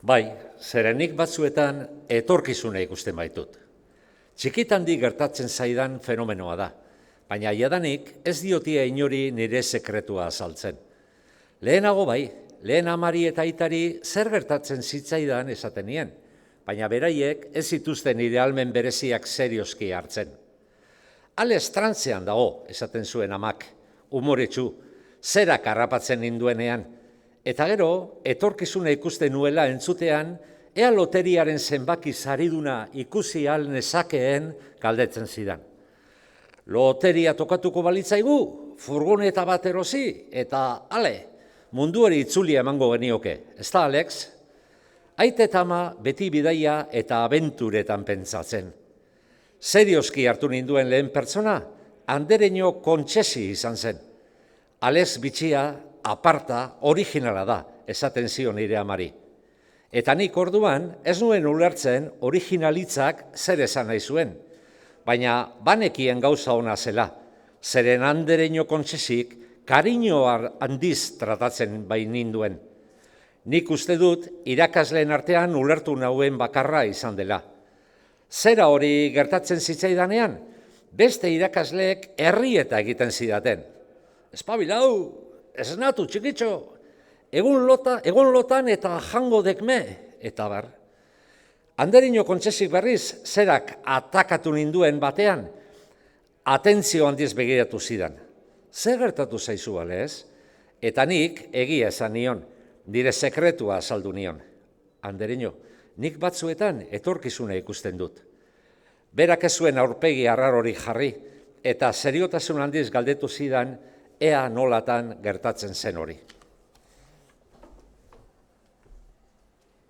Bai, zerenik batzuetan etorkizuna ikusten baitut. Txikitandik gertatzen zaidan fenomenoa da, baina jadanik ez diotia inori nire sekretua azaltzen. Lehenago bai, lehen amari eta aitari zer gertatzen zitzaidan esaten nien, baina beraiek ez zituzten nire ahalmen bereziak serioski hartzen. Ale estrantzean dago, esaten zuen amak, umoretsu, zerak harrapatzen ninduenean, eta gero, etorkizuna ikusten nuela entzutean, ea loteriaren zenbaki sariduna ikusi ahal nezakeen galdetzen zidan. Loteria tokatuko balitzaigu, furgoneta bat erosi, eta ale, munduari itzulia emango genioke, ez da, Alex? Aite eta ama beti bidaia eta abenturetan pentsatzen. Serioski hartu ninduen lehen pertsona, Andereño Kontxesi izan zen. Alex bitxia, aparta, originala da, esaten zion nire amari. Eta nik orduan ez nuen ulertzen originalitzak zer esan nahi zuen, baina banekien gauza ona zela, zeren Andereño Kontxesik kariño handiz tratatzen baininduen. Nik uste dut irakasleen artean ulertu nauen bakarra izan dela. Zera hori gertatzen zitzaidanean, beste irakasleek herrieta egiten zidaten. Espabilau, esnatu txikitxo, egun lotan eta jango dekme, eta bar. Andereño Kontxesik berriz, zerak atakatu ninduen batean, atentzio handiz begiratu zidan. Zer gertatu zaizu ez? Eta nik egia esan nion, nire sekretua azaldu nion. Andereño, nik batzuetan etorkizuna ikusten dut. Berak ez zuen aurpegi arrarori jarri, eta seriotasun handiz galdetu zidan ea nolatan gertatzen zen hori.